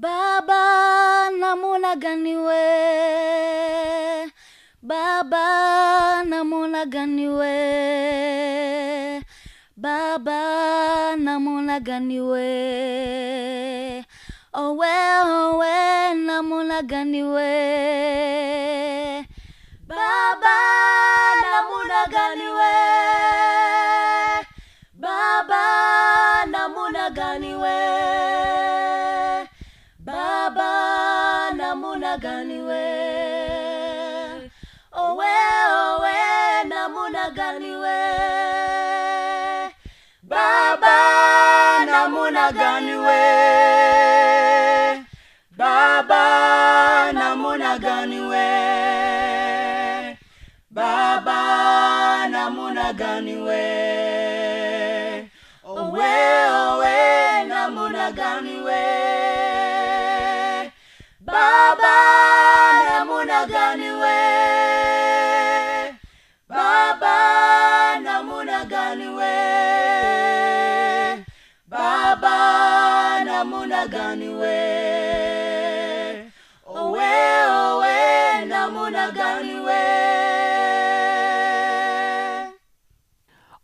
Baba namuna gani we, Baba namuna gani we, Baba namuna gani we, owe namuna gani we, Baba namuna gani we, Baba namuna gani we, Baba namuna gani we, owe namuna gani we, Baba namuna gani we, Baba namuna gani we, Baba namuna gani we, owe namuna gani we, Baba namuna gani we, Baba namuna gani we, Baba namuna gani we, owe namuna gani we.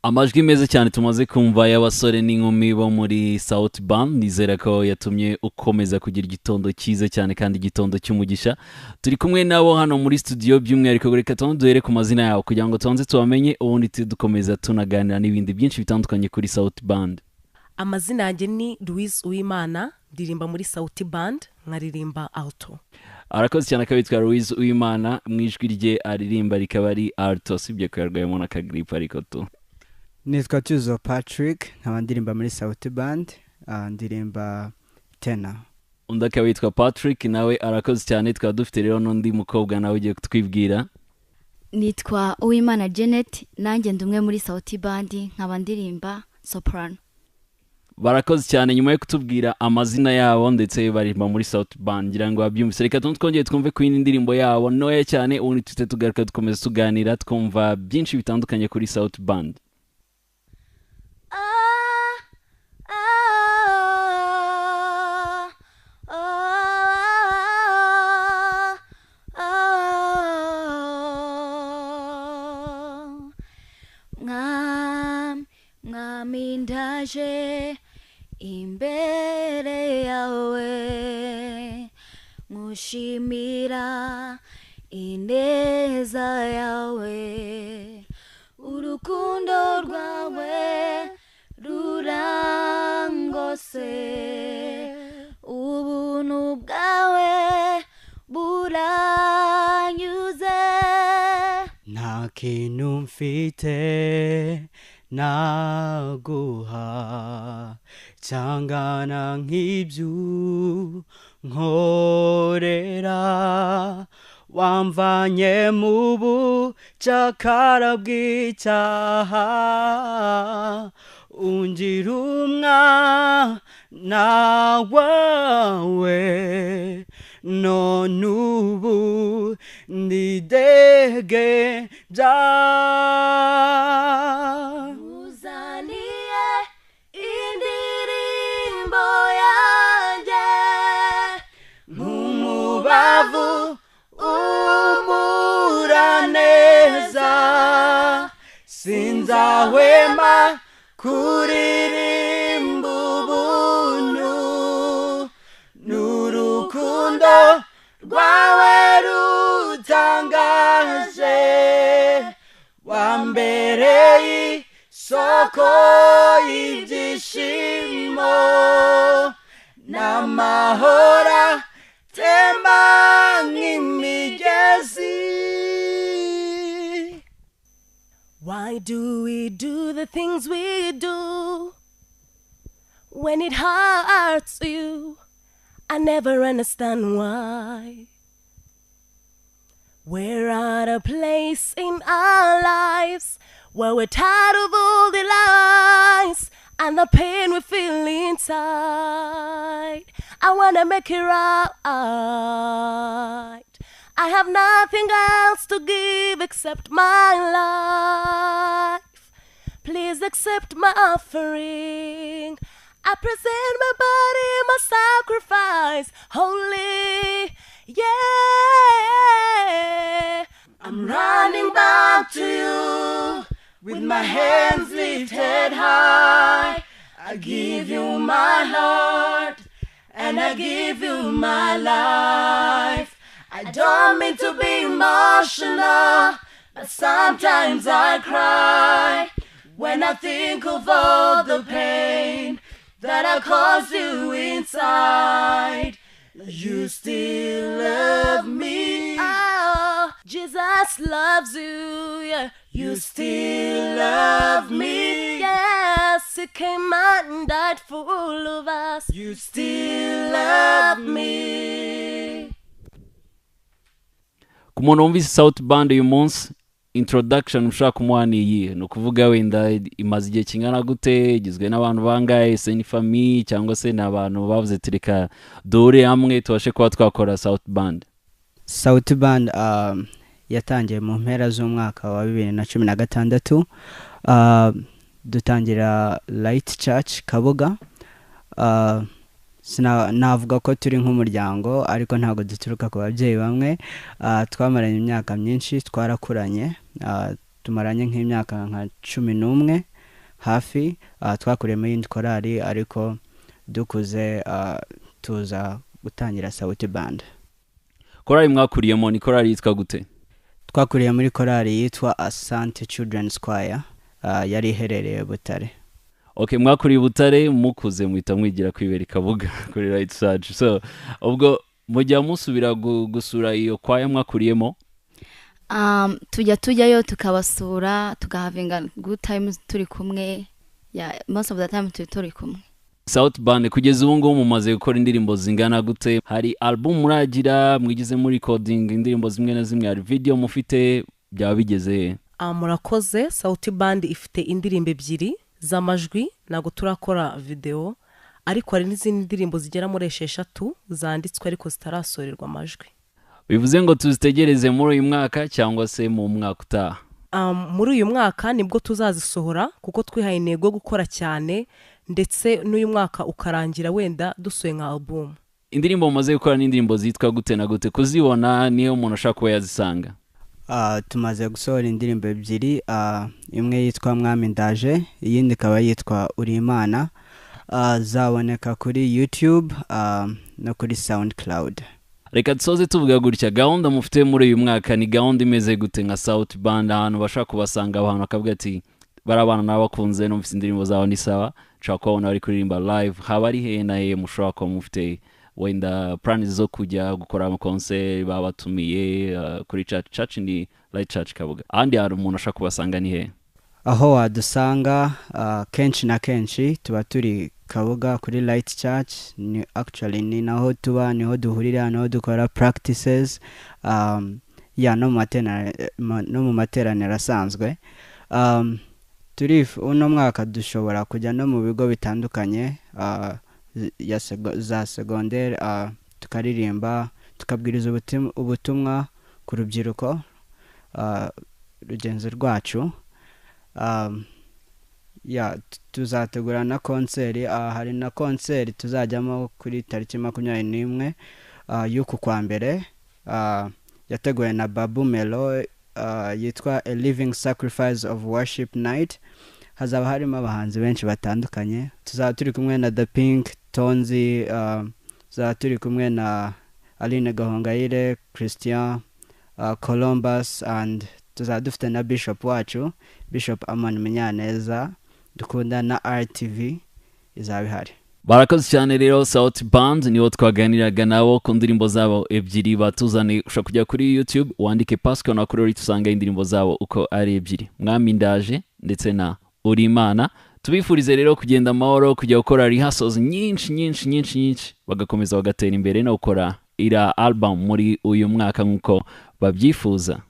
Amajwi meza cyane tumaze kumva y'abasore n'inkumi bo muri South Band. Nizera ko yatumye ukomeza kugira igitondo cyiza cyane kandi igitondo cy'umugisha. Turi kumwe nabo hano muri studio, by'umwihariko reka duhere ku mazina yawo kugira ngo tubanze tubamenye, ubundi dukomeza tunaganira n'ibindi byinshi bitandukanye kuri South Band. Amazina yanjye ni Louise Uwimana, ndirimba muri South Band, nkaririmba alto. Arakoze cyane akabitwa Louise Uwimana, mu ijwi rye aririmba rikaba ari alto, sibye ko yarwayemo n'akagripe ariko tu. Nitwa Tuzo Patrick, nkaba ndirimba muri South Band, ndirimba tenor. Undi akaba yitwa Patrick, nawe arakoze cyane. Tukaba dufite rero n'undi mukobwa nawe ugiye kutwibwira. Nitwa Uwimana Janet, nanjye ndumwe muri South Band, nkaba ndirimba soprano. Barakoze cyane. Nyuma yo kutubwira amazina yabo ndetse barimba muri South Band, ngira ngo babyumvise. Reka twongeye twumve ku yindi ndirimbo yabo noya cyane, ubundi tute tugaruka dukomeza tuganira twumva byinshi bitandukanye kuri South Band. Ndaje imbere yawe ngushimira ineza yawe, urukundo rwawe rurangose, ubuntu bwawe buranyuze, nta kintu mfite naguha cyangana nk'ibyo nkorera, wamvanye mu bucakara bw'icyaha, ungira umwana wawe, none ubu ndidege bya uzaniye indirimbo yanjye nk'umubavu umuraneza, sinzahwema kuririmba ubuntu n'urukundo rwawe rutangaje, wambereye isoko y'ibyishimo n'amahoro temba nk'imigezi. Why do we do the things we do when it hurts you? I never understand why. We're at a place in our lives where we're tired of all the lies and the pain we feel inside. I wanna make it right. I have nothing else to give except my life. Please accept my offering. I present my body, my sacrifice, holy, yeah. I'm running back to you with my hands lifted high. I give you my heart and I give you my life. I don't mean to be emotional, but sometimes I cry when I think of all the pain that I caused you inside. You still love me. Oh, Jesus loves you, yeah. You still love me. Yes, He came out and died for all of us. You still love me. ku muntu wumvise South Band uyu munsi introduction ushaka kumuha ni iyihe? Ni ukuvuga wenda imaze igihe kingana gute, igizwe n'abantu bangahe, se ni famille cyangwa se n'abantu bavuze tureka dore hamwe tubashe kuba twakora South Band? South Band yatangiye mu mpera z'umwaka wa 2016. Dutangira Light Church Kabuga. Navuga ko turi nk'umuryango ariko ntago duturuka ku babyeyi bamwe. Twamaranye imyaka myinshi, twarakuranye, tumaranye nk'imyaka nka 11 hafi. Twakuriye muri indi korali ariko dukuze tuza gutangira South Band. Korali mwakuriyemo ni korali yitwa gute? Twakuriye muri korali yitwa Asante Children's Choir, yari iherereye Butare. Okay, mwakuriye Butare, mukuze muhita mwigira kwibera Kabuga kuri Right Church. So ubwo mujya musubira gusura iyo kwaya mwakuriyemo? Tujyayo tukabasura, tukahavinga good times turi kumwe. Yeah, most of the time turi kumwe. South Band kugeza ubu ngubu mumaze gukora indirimbo zingana gute? Hari album muragira, mwigize muri recording indirimbo zimwe na zimwe, hari video mufite, byaba bigeze? Murakoze. South Band ifite indirimbo ebyiri z'amajwi, nago turakora video, ariko hari n'izindi ndirimbo zigera muri 6 zanditswe ariko zitarasorerwa amajwi. Bivuze ngo tuzitegereze muri uyu mwaka cyangwa se mu mwaka utaha? Muri uyu mwaka nibwo tuzazisohora kuko twihaye intego gukora cyane, ndetse n'uyu mwaka ukarangira wenda dusohoye nka album. Indirimbo mumaze gukora n'indirimbo zitwa gute na gute? Kuzibona niyo umuntu ashaka kuba yazisanga? Tumaze gusohora indirimbo ebyiri, imwe yitwa Mwami Ndaje, iyindi ikaba yitwa Uri Imana. Zaboneka kuri YouTube no kuri SoundCloud. Reka dusoze tuvuga gutya, gahunda mufite muri uyu mwaka ni gahunda imeze gute nka South Band? Ahantu bashaka kubasanga, abantu bakavuga ati barabana n'abakunze no mufite indirimbo zaho ni sawa, nshaka kubona bari kuririmba live, haba ari he na he mushobora kuba mufite wenda plans zo kujya gukora ama concert babatumiye kuri church ni Light Church Kabuga? Ahandi hari umuntu ashaka kubasanga ni he? Aho wadusanga kenshi na kenshi tuba turi Kabuga kuri Light Church. Ni actually ni naho tuba, niho duhurira, naho dukora practices, no mu materaniro asanzwe. Uno mwaka dushobora kujya no mu bigo bitandukanye za secondaire, tukaririmba, tukabwiriza ubutumwa ku rubyiruko rugenzi rwacu. Tuzategura na concert, hari na concert tuzajyamo kuri tariki 21 y'uku kwa mbere, yateguwe na Babu Melo, yitwa A Living Sacrifice of Worship Night. Hazaba harimo abahanzi benshi batandukanye, tuzaba turi kumwe na The Pink, Tonzi, tuzaba turi kumwe na Aline Gahongayire, Christian, Columbus, and tuzaba dufite na Bishop wacu, Bishop Amani Munyaneza, dukunda na RTV izaba ihari. Barakoze cyane rero South Band niho twaganiraga nabo ku ndirimbo zabo ebyiri batuzane. Ushobora kujya kuri YouTube wandike Pasco na Kurori tusanga indirimbo zabo uko ari ebyiri, Mwami Ndaje ndetse na Uri Imana. Tubifurize rero kugenda amahoro, kujya gukora rehearsals nyinshi bagakomeza bagatera imbere no gukora ira album muri uyu mwaka nkuko babyifuza.